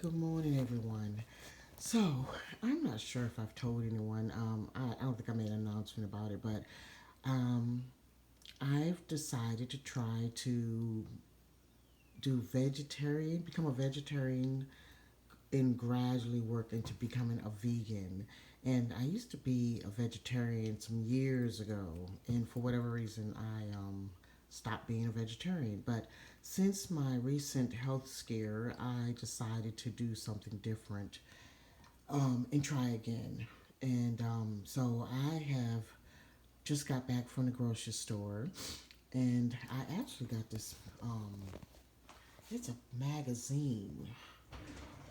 Good morning, everyone. So, I'm not sure if I've told anyone. I don't think I made an announcement about it, but um, I've decided to try to become a vegetarian, and gradually work into becoming a vegan. And I used to be a vegetarian some years ago, and for whatever reason, I stopped being a vegetarian. But since my recent health scare, I decided to do something different and try again. And so I have just got back from the grocery store, and I actually got this. It's a magazine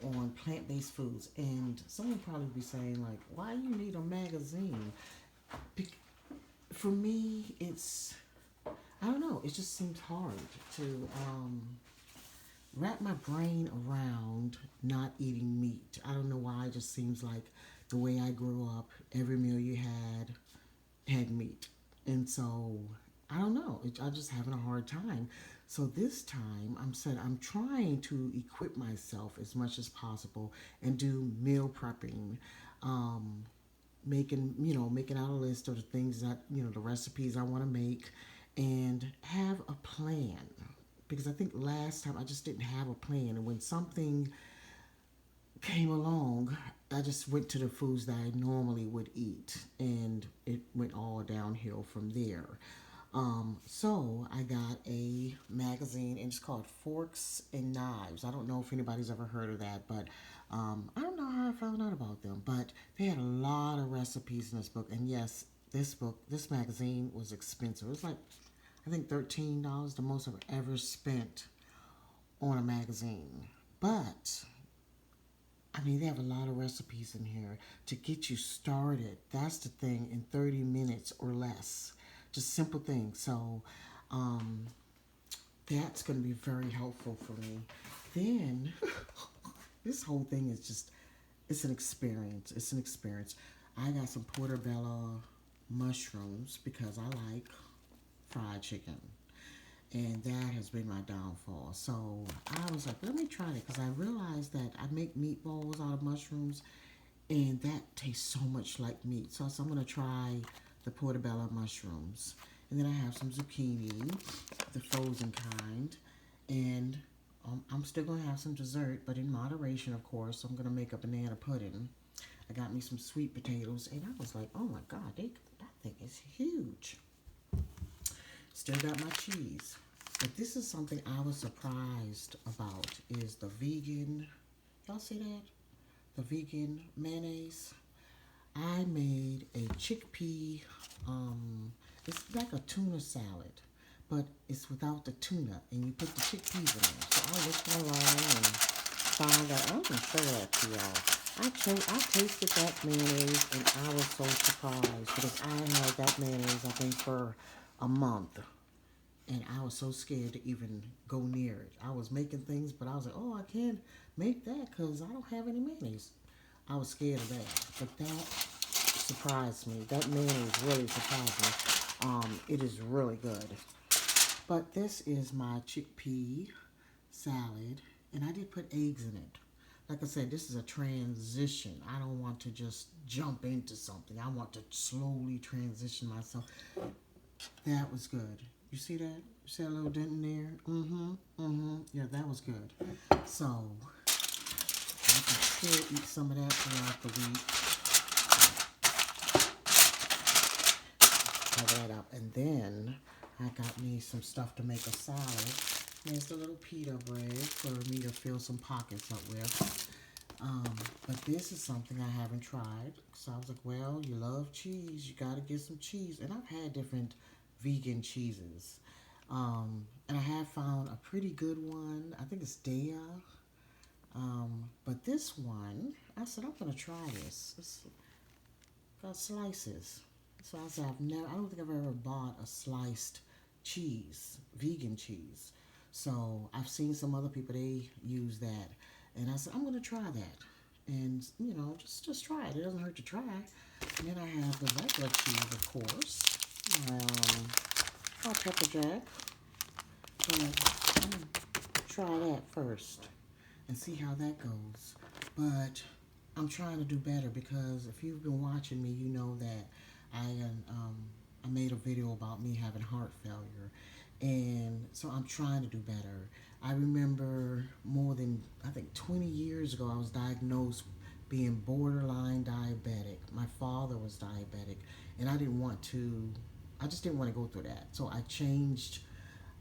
on plant-based foods, and someone probably be saying like, "Why you need a magazine?" Be- for me, it's I don't know. It just seems hard to wrap my brain around not eating meat. I don't know why. It just seems like the way I grew up, every meal you had meat, and so I don't know. I'm just having a hard time. So this time, I'm trying to equip myself as much as possible and do meal prepping, um, making out a list of the things that the recipes I want to make, and have a plan. Because I think last time I just didn't have a plan, and when something came along, I just went to the foods that I normally would eat, and it went all downhill from there. So I got a magazine, and it's called Forks and Knives. I don't know if anybody's ever heard of that, but I don't know how I found out about them. But they had a lot of recipes in this book, and yes, this magazine was expensive. It was like I think $13, the most I've ever spent on a magazine. But I mean, they have a lot of recipes in here to get you started. That's the thing, in 30 minutes or less. Just simple things. So, um, that's going to be very helpful for me. Then, this whole thing is just, it's an experience. It's an experience. I got some portobello mushrooms because I like fried chicken. And that has been my downfall. So I was like, let me try it because I realized that I make meatballs out of mushrooms, and that tastes so much like meat. So I'm going to try the portobello mushrooms. And then I have some zucchini, the frozen kind. And I'm still going to have some dessert, but in moderation, of course. So I'm going to make a banana pudding. I got me some sweet potatoes, and I was like, oh my God, that thing is huge. Still got my cheese. But this is something I was surprised about is the vegan, y'all see that? The vegan mayonnaise. I made a chickpea, it's like a tuna salad, but it's without the tuna, and you put the chickpeas in there. So I looked online and found out, I'm going to show that to y'all. I tasted that mayonnaise, and I was so surprised because I had that mayonnaise, I think, for a month, and I was so scared to even go near it. I was making things, but I was like, oh, I can't make that because I don't have any mayonnaise. I was scared of that, but that surprised me. That mayonnaise really surprised me. It is really good. But this is my chickpea salad, and I did put eggs in it. Like I said, this is a transition. I don't want to just jump into something. I want to slowly transition myself. That was good. You see that? You see that little dent in there? Mm-hmm. Mm-hmm. Yeah, that was good. So I can still eat some of that throughout the week. Cover that up. And then I got me some stuff to make a salad. There's the little pita bread for me to fill some pockets up with. But this is something I haven't tried. So I was like, well, you love cheese. You got to get some cheese. And I've had different vegan cheeses. And I have found a pretty good one. I think it's Daya. But this one, I said, I'm going to try this. It's got slices. So I said, I don't think I've ever bought a sliced cheese, vegan cheese. So I've seen some other people, they use that. And I said, I'm going to try that. And, just try it. It doesn't hurt to try. And then I have the regular cheese, of course. Hot pepper jack. So I'm going to try that first. and see how that goes. But I'm trying to do better because if you've been watching me, you know that I um, I made a video about me having heart failure, and so I'm trying to do better. I remember more than I think 20 years ago, I was diagnosed being borderline diabetic. My father was diabetic, and I didn't want to. I just didn't want to go through that. So I changed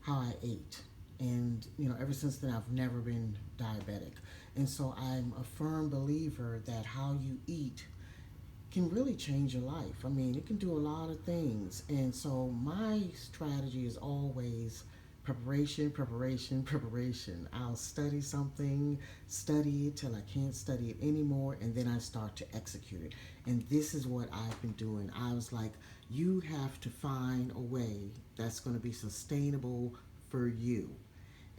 how I ate. And, ever since then, I've never been diabetic. And so I'm a firm believer that how you eat can really change your life. I mean, it can do a lot of things. And so my strategy is always preparation, preparation, preparation. I'll study something, study it till I can't study it anymore, and then I start to execute it. And this is what I've been doing. I was like, you have to find a way that's going to be sustainable for you.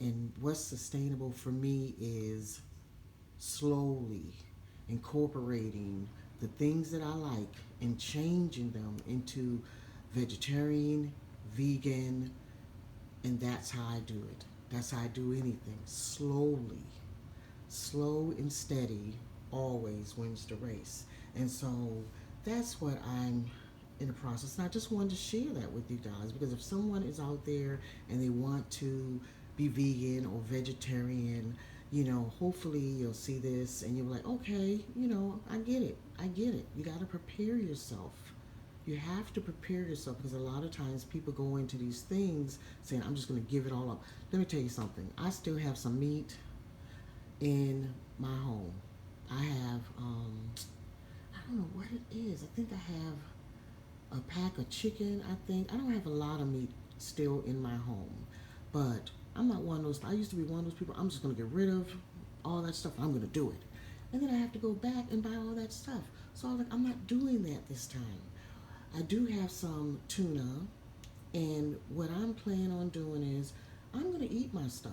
And what's sustainable for me is slowly incorporating the things that I like and changing them into vegetarian, vegan, and that's how I do it. That's how I do anything. Slowly. Slow and steady always wins the race. And so that's what I'm in the process. And I just wanted to share that with you guys because if someone is out there and they want to be vegan or vegetarian, hopefully you'll see this and you'll be like, okay, I get it. I get it. You got to prepare yourself. You have to prepare yourself because a lot of times people go into these things saying, I'm just going to give it all up. Let me tell you something. I still have some meat in my home. I have, I don't know what it is. I think I have a pack of chicken, I think. I don't have a lot of meat still in my home. But I'm not one of those, I used to be one of those people, I'm just going to get rid of all that stuff. I'm going to do it. And then I have to go back and buy all that stuff. So I'm not doing that this time. I do have some tuna, and what I'm planning on doing is I'm going to eat my stuff.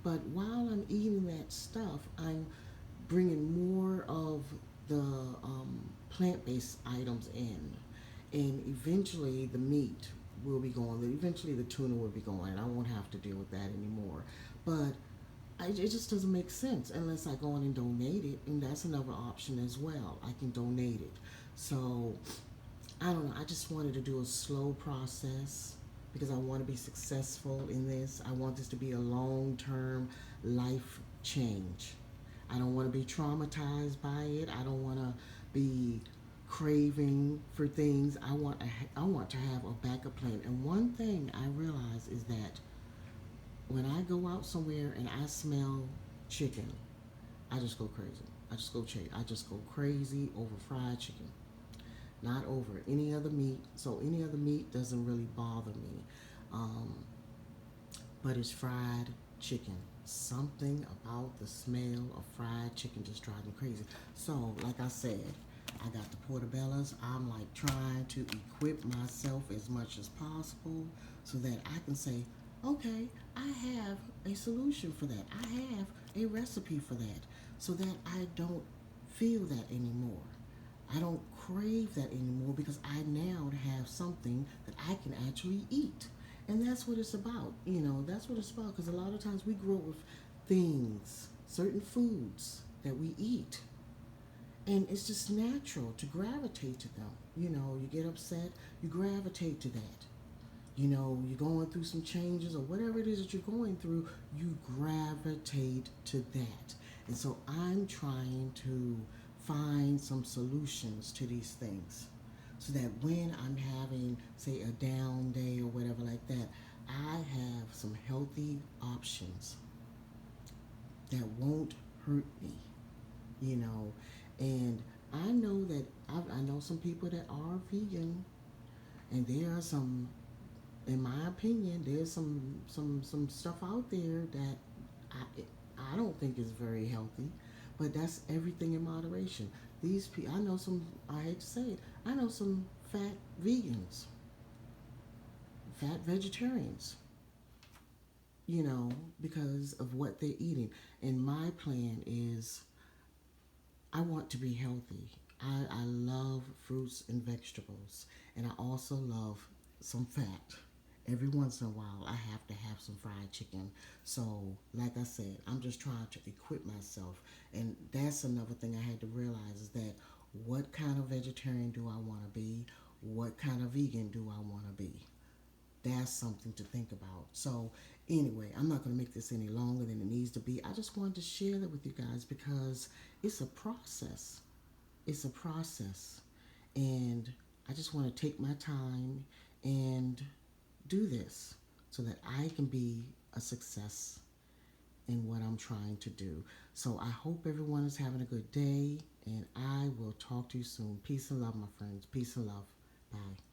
But while I'm eating that stuff, I'm bringing more of the plant-based items in, and eventually the meat will be gone. Eventually the tuna will be gone, and I won't have to deal with that anymore. But it just doesn't make sense unless I go in and donate it, and that's another option as well. I can donate it. So I don't know. I just wanted to do a slow process because I want to be successful in this. I want this to be a long term life change. I don't want to be traumatized by it. I don't want to be craving for things. I want to have a backup plan. And one thing I realize is that when I go out somewhere and I smell chicken, I just go crazy. I just go crazy over fried chicken, not over any other meat. So any other meat doesn't really bother me. Um, but it's fried chicken. Something about the smell of fried chicken just drives me crazy. So, like I said, I got the portobellos. I'm like trying to equip myself as much as possible so that I can say, okay, I have a solution for that. I have a recipe for that so that I don't feel that anymore. I don't crave that anymore because I now have something that I can actually eat. And that's what it's about. That's what it's about because a lot of times we grow up with things, certain foods that we eat. And it's just natural to gravitate to them. You get upset, you gravitate to that. You're going through some changes or whatever it is that you're going through, you gravitate to that. And so I'm trying to find some solutions to these things so that when I'm having, say, a down day or whatever like that, I have some healthy options that won't hurt me, you know. And I know that I know some people that are vegan, and there are some, in my opinion, there's some stuff out there that I don't think is very healthy, but that's everything in moderation. These people, I know some. I hate to say it, I know some fat vegans, fat vegetarians. Because of what they're eating. And my plan is, I want to be healthy. I love fruits and vegetables, and I also love some fat. Every once in a while, I have to have some fried chicken. So, like I said, I'm just trying to equip myself. And that's another thing I had to realize is that what kind of vegetarian do I want to be? What kind of vegan do I want to be? That's something to think about. So, anyway, I'm not going to make this any longer than it needs to be. I just wanted to share that with you guys because it's a process. It's a process. And I just want to take my time and do this so that I can be a success in what I'm trying to do. So I hope everyone is having a good day, and I will talk to you soon. Peace and love, my friends. Peace and love. Bye.